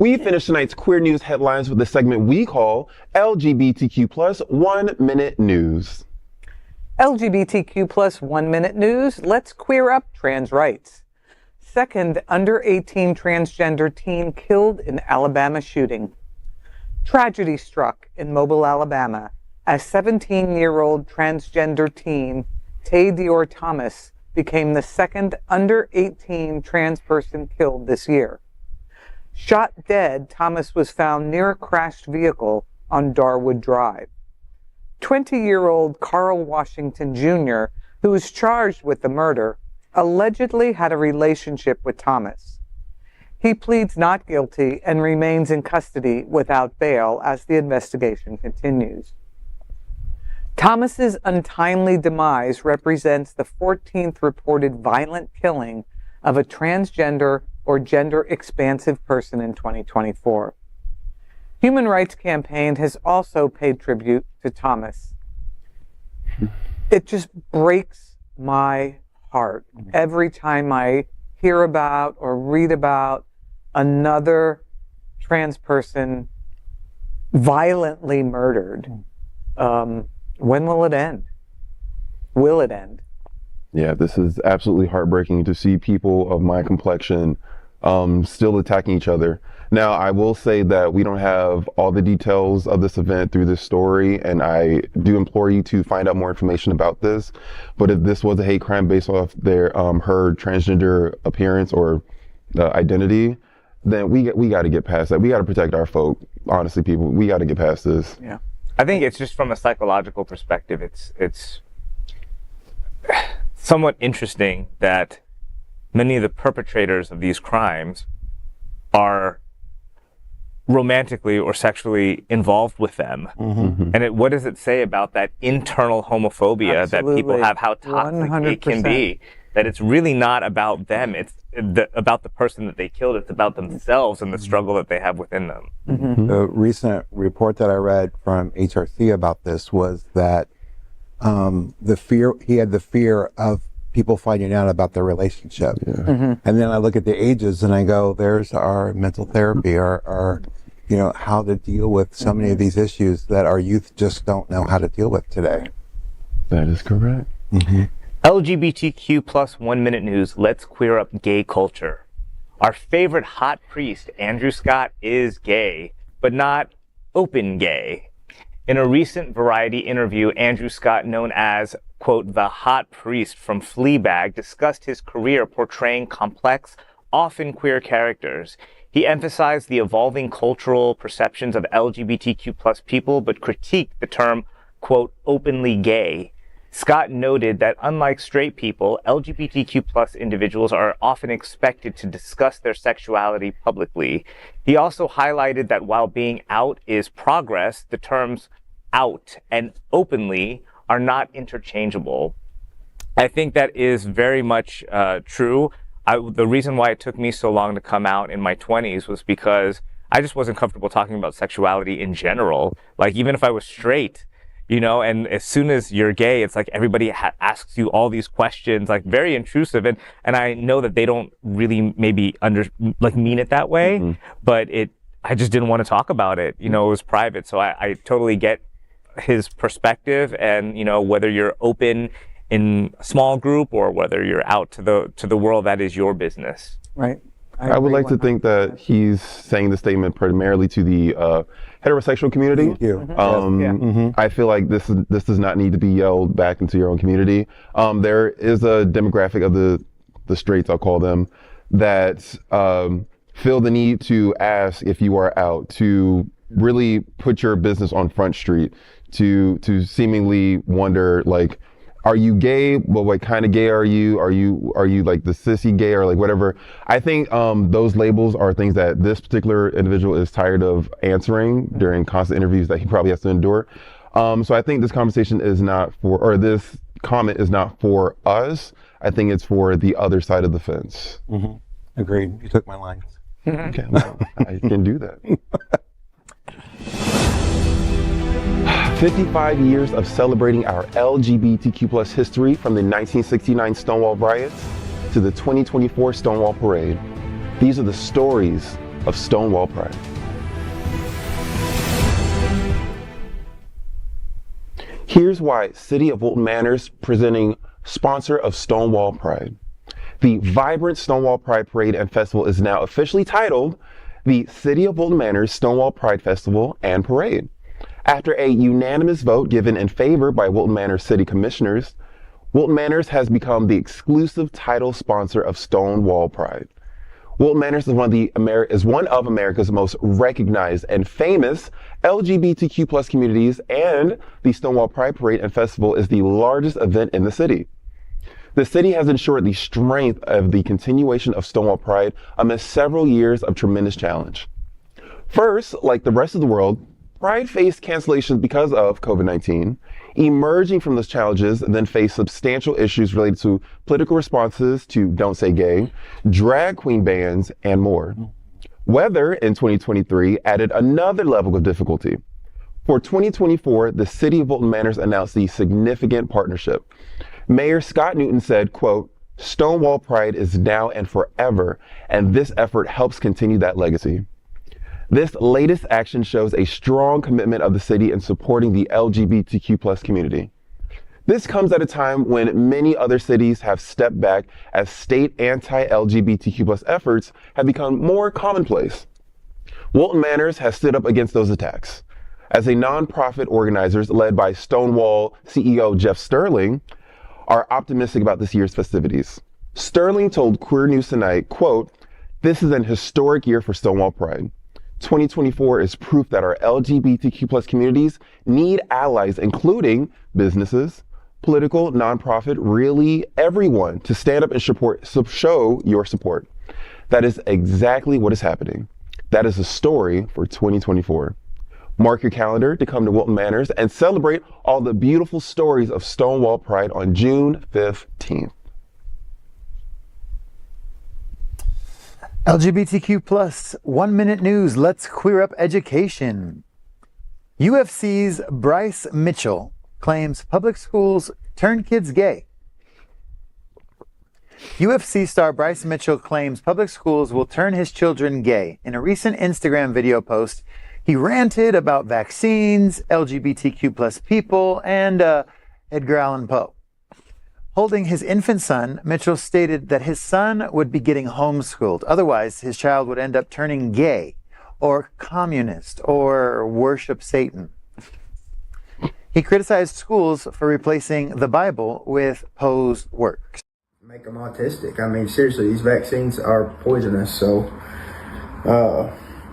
We finish tonight's queer news headlines with the segment we call LGBTQ plus 1 Minute News.
LGBTQ plus 1 Minute News. Let's queer up trans rights. Second under 18 transgender teen killed in Alabama shooting. Tragedy struck in Mobile, Alabama, as 17-year-old transgender teen Tay Dior Thomas became the second under 18 trans person killed this year. Shot dead, Thomas was found near a crashed vehicle on Darwood Drive. 20-year-old Carl Washington Jr., who was charged with the murder, allegedly had a relationship with Thomas. He pleads not guilty and remains in custody without bail as the investigation continues. Thomas's untimely demise represents the 14th reported violent killing of a transgender or gender-expansive person in 2024. Human Rights Campaign has also paid tribute to Thomas. It just breaks my heart every time I hear about or read about another trans person violently murdered. When will it end? Will it end?
Yeah, this is absolutely heartbreaking to see people of my complexion still attacking each other. Now, I will say that we don't have all the details of this event through this story, and I do implore you to find out more information about this. But if this was a hate crime based off their her transgender appearance or identity, then we got to get past that. We got to protect our folk. Honestly, people, we got to get past this.
Yeah, I think it's just from a psychological perspective, it's somewhat interesting that many of the perpetrators of these crimes are romantically or sexually involved with them. And what does it say about that internal homophobia
Absolutely.
that people have, how toxic 100%. It can be, that it's really not about them, it's about the person that they killed, it's about themselves and the struggle that they have within them.
The recent report that I read from HRC about this was that he had the fear of people finding out about their relationship. And then I look at the ages and I go, there's our mental therapy, our how to deal with so many of these issues that our youth just don't know how to deal with today.
That is correct.
LGBTQ plus 1 Minute News. Let's queer up gay culture. Our favorite hot priest, Andrew Scott, is gay, but not open gay. In a recent Variety interview, Andrew Scott, known as, quote, the hot priest from Fleabag, discussed his career portraying complex, often queer characters. He emphasized the evolving cultural perceptions of LGBTQ plus people, but critiqued the term, quote, openly gay. Scott noted that unlike straight people, LGBTQ plus individuals are often expected to discuss their sexuality publicly. He also highlighted that while being out is progress, the terms out and openly are not interchangeable. I think that is very much true. The reason why it took me so long to come out in my 20s was because I just wasn't comfortable talking about sexuality in general. Like, even if I was straight, and as soon as you're gay, it's like everybody asks you all these questions, like very intrusive. And I know that they don't really maybe mean it that way, but I just didn't want to talk about it. It was private. So I totally get his perspective, and, whether you're open in a small group or whether you're out to the world, that is your business.
Right.
I would like to think that he's saying the statement primarily to the heterosexual community.
Thank you.
I feel like this does not need to be yelled back into your own community. There is a demographic of the straights, I'll call them, that feel the need to ask if you are out, to really put your business on Front Street, to seemingly wonder, like, are you gay? Well, what kind of gay are you? Are you like the sissy gay or like whatever? I think those labels are things that this particular individual is tired of answering during constant interviews that he probably has to endure. So I think this conversation is not for, or this comment is not for us. I think it's for the other side of the fence.
Agreed. You took my lines.
Okay, well, I can do that. 55 years of celebrating our LGBTQ plus history, from the 1969 Stonewall riots to the 2024 Stonewall Parade. These are the stories of Stonewall Pride. Here's why City of Wilton Manors presenting sponsor of Stonewall Pride. The vibrant Stonewall Pride Parade and Festival is now officially titled the City of Wilton Manors Stonewall Pride Festival and Parade. After a unanimous vote given in favor by Wilton Manors City Commissioners, Wilton Manors has become the exclusive title sponsor of Stonewall Pride. Wilton Manors is one of America's most recognized and famous LGBTQ plus communities, and the Stonewall Pride Parade and Festival is the largest event in the city. The city has ensured the strength of the continuation of Stonewall Pride amidst several years of tremendous challenge. First, like the rest of the world, Pride faced cancellations because of COVID-19. Emerging from those challenges, then faced substantial issues related to political responses to Don't Say Gay, drag queen bans, and more. Weather in 2023 added another level of difficulty. For 2024, the City of Wilton Manors announced the significant partnership. Mayor Scott Newton said, quote, "Stonewall Pride is now and forever, and this effort helps continue that legacy." This latest action shows a strong commitment of the city in supporting the LGBTQ plus community. This comes at a time when many other cities have stepped back as state anti-LGBTQ plus efforts have become more commonplace. Wilton Manors has stood up against those attacks. As a nonprofit, organizers led by Stonewall CEO Jeff Sterling are optimistic about this year's festivities. Sterling told Queer News Tonight, quote, "This is an historic year for Stonewall Pride. 2024 is proof that our LGBTQ plus communities need allies, including businesses, political, nonprofit, really everyone, to stand up and show your support. That is exactly what is happening. That is the story for 2024. Mark your calendar to come to Wilton Manors and celebrate all the beautiful stories of Stonewall Pride on June 15th.
LGBTQ plus 1 minute news. Let's queer up education. UFC's Bryce Mitchell claims public schools turn kids gay. UFC star Bryce Mitchell claims public schools will turn his children gay. In a recent Instagram video post, he ranted about vaccines, LGBTQ plus people, and Edgar Allan Poe. Holding his infant son, Mitchell stated that his son would be getting homeschooled. Otherwise, his child would end up turning gay or communist or worship Satan. He criticized schools for replacing the Bible with Poe's works.
Make them autistic. I mean, seriously, these vaccines are poisonous, so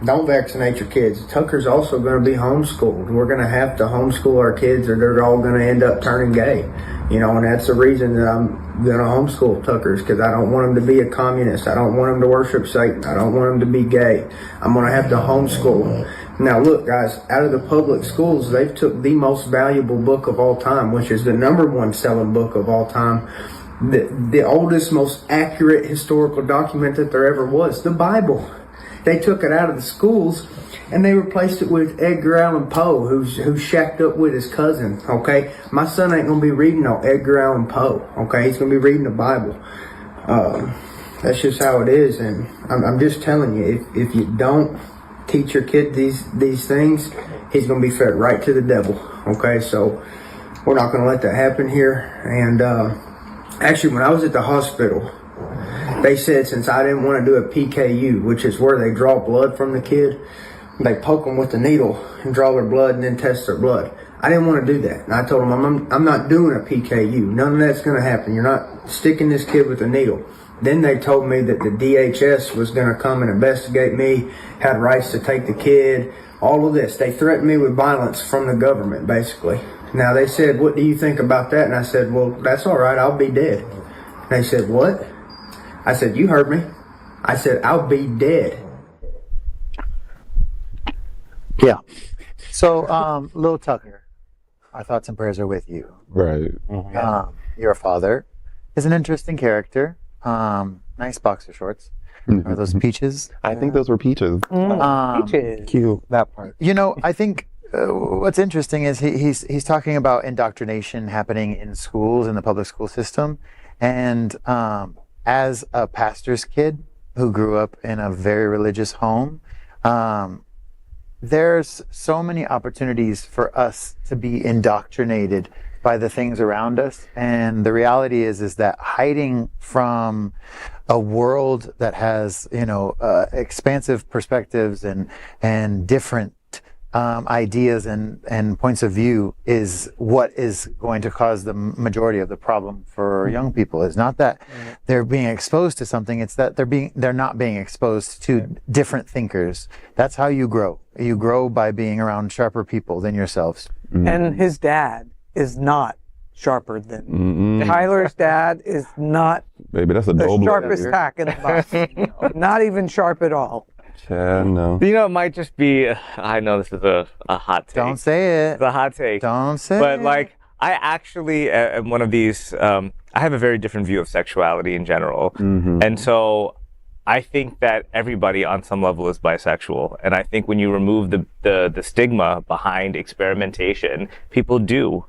don't vaccinate your kids. Tucker's also going to be homeschooled. We're going to have to homeschool our kids or they're all going to end up turning gay. You know, and that's the reason that I'm going to homeschool Tuckers, because I don't want him to be a communist. I don't want him to worship Satan. I don't want him to be gay. I'm going to have to homeschool him. Now, look, guys, out of the public schools, they've took the most valuable book of all time, which is the #1 selling book of all time. The oldest, most accurate historical document that there ever was, the Bible. They took it out of the schools and they replaced it with Edgar Allan Poe, who's shacked up with his cousin, okay? My son ain't going to be reading no Edgar Allan Poe, okay? He's going to be reading the Bible. That's just how it is, and I'm just telling you, if you don't teach your kid these things, he's going to be fed right to the devil, okay? So we're not going to let that happen here. And actually, when I was at the hospital, they said since I didn't want to do a PKU, which is where they draw blood from the kid, they poke them with the needle and draw their blood and then test their blood. I didn't want to do that. And I told them, I'm not doing a PKU. None of that's going to happen. You're not sticking this kid with a needle. Then they told me that the DHS was going to come and investigate me, had rights to take the kid, all of this. They threatened me with violence from the government, basically. Now, they said, what do you think about that? And I said, well, that's all right. I'll be dead. They said, what? I said, you heard me. I said, I'll be dead.
Yeah. So, Lil Tucker, our thoughts and prayers are with you.
Right.
Your father is an interesting character. Nice boxer shorts. Are those peaches?
I think those were peaches.
Peaches.
Cute, that part.
You know, I think what's interesting is he's talking about indoctrination happening in schools, in the public school system. And as a pastor's kid, who grew up in a very religious home, there's so many opportunities for us to be indoctrinated by the things around us. And the reality is that hiding from a world that has, expansive perspectives and different ideas and points of view is what is going to cause the majority of the problem for young people. It's not that they're being exposed to something, it's that they're not being exposed to different thinkers. That's how you grow. You grow by being around sharper people than yourselves.
And his dad is not sharper than Tyler's dad is not
Baby, that's a
the
double.
sharpest tack in the box. Not even sharp at all.
Yeah, no.
It might just be, I know this is a hot take.
Don't say it.
It's a hot take.
Don't say
But
it.
like, I actually am one of these, I have a very different view of sexuality in general. And so I think that everybody on some level is bisexual. And I think when you remove the stigma behind experimentation, people do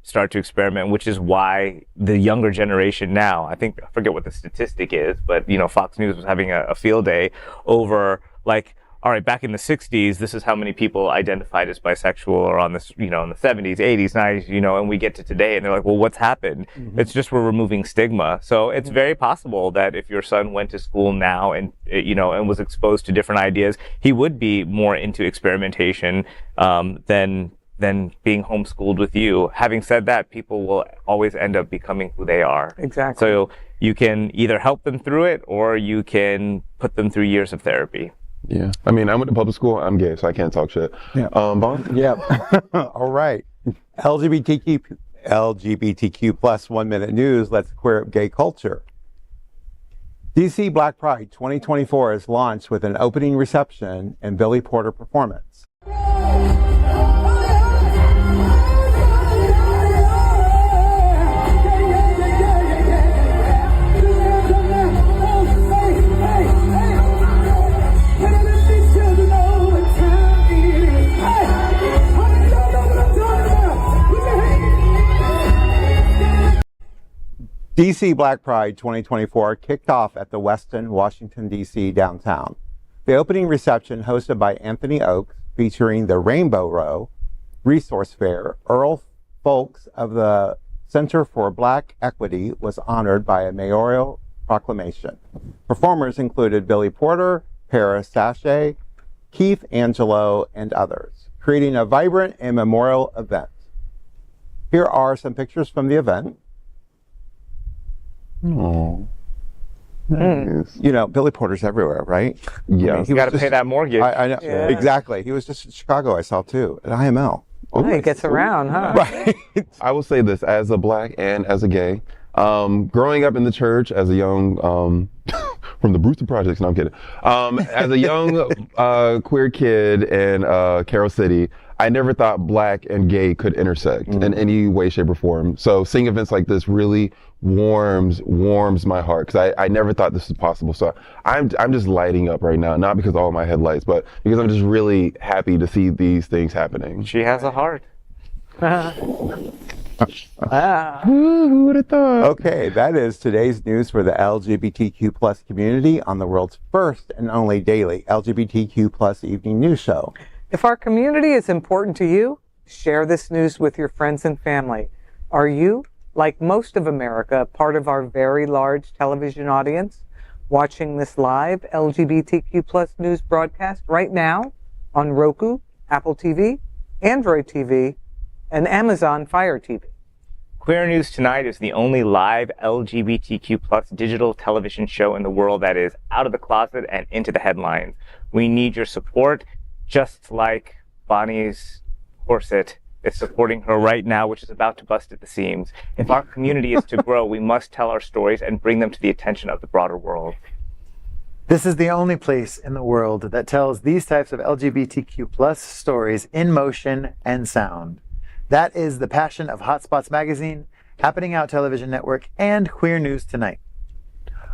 start to experiment, which is why the younger generation now, I forget what the statistic is, but Fox News was having a field day over like, all right, back in the 60s, this is how many people identified as bisexual, or on this, in the 70s, 80s, 90s, and we get to today and they're like, well, what's happened? It's just we're removing stigma. So it's very possible that if your son went to school now and, and was exposed to different ideas, he would be more into experimentation than being homeschooled with you. Having said that, people will always end up becoming who they are.
Exactly.
So you can either help them through it or you can put them through years of therapy.
Yeah. I mean, I went to public school. I'm gay, so I can't talk shit.
Yeah.
Bon?
Yeah. All right. LGBTQ plus 1 minute news. Let's queer up gay culture. DC Black Pride 2024 is launched with an opening reception and Billy Porter performance. DC Black Pride 2024 kicked off at the Westin, Washington, D.C. downtown. The opening reception, hosted by Anthony Oakes, featuring the Rainbow Row Resource Fair, Earl Folks of the Center for Black Equity was honored by a mayoral proclamation. Performers included Billy Porter, Paris Sachet, Keith Angelo, and others, creating a vibrant and memorial event. Here are some pictures from the event.
Oh. Nice.
Billy Porter's everywhere, right?
Yeah.
You got to pay that mortgage.
I know.
Yeah.
Exactly. He was just in Chicago, I saw too, at IML.
Oh, he gets around, huh?
Right.
I will say this, as a black and as a gay, growing up in the church as a young, from the Brewster Projects, no, I'm kidding. As a young queer kid in Carroll City, I never thought black and gay could intersect in any way, shape, or form. So seeing events like this really warms my heart, because I never thought this was possible. So I'm just lighting up right now, not because of all my headlights, but because I'm just really happy to see these things happening.
She has a heart.
Who would have thought?
Okay, that is today's news for the LGBTQ plus community on the world's first and only daily LGBTQ plus evening news show.
If our community is important to you, share this news with your friends and family. Are you, like most of America, part of our very large television audience, watching this live LGBTQ plus news broadcast right now on Roku, Apple TV, Android TV, and Amazon Fire TV?
Queer News Tonight is the only live LGBTQ plus digital television show in the world that is out of the closet and into the headlines. We need your support, just like Bonnie's corset is supporting her right now, which is about to bust at the seams. If our community is to grow, we must tell our stories and bring them to the attention of the broader world.
This is the only place in the world that tells these types of LGBTQ plus stories in motion and sound. That is the passion of Hotspots Magazine, Happening Out Television Network, and Queer News Tonight.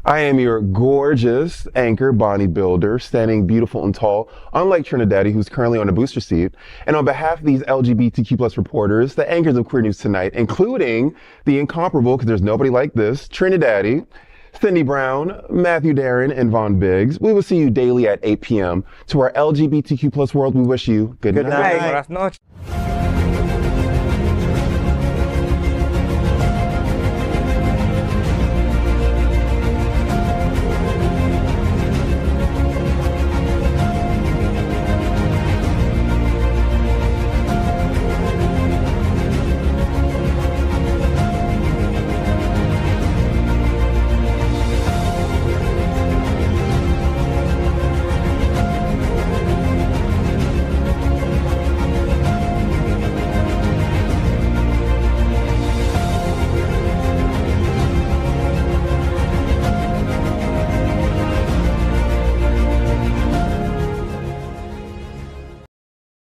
I am your gorgeous anchor, Bonnie Builder, standing beautiful and tall, unlike TriniDaddy, who's currently on a booster seat. And on behalf of these LGBTQ plus reporters, the anchors of Queer News Tonight, including the incomparable, because there's nobody like this, TriniDaddy, Cindy Brown, Matthew Darren, and Vaughn Biggs. We will see you daily at 8 p.m. To our LGBTQ plus world, we wish you good night.
Buenas noches.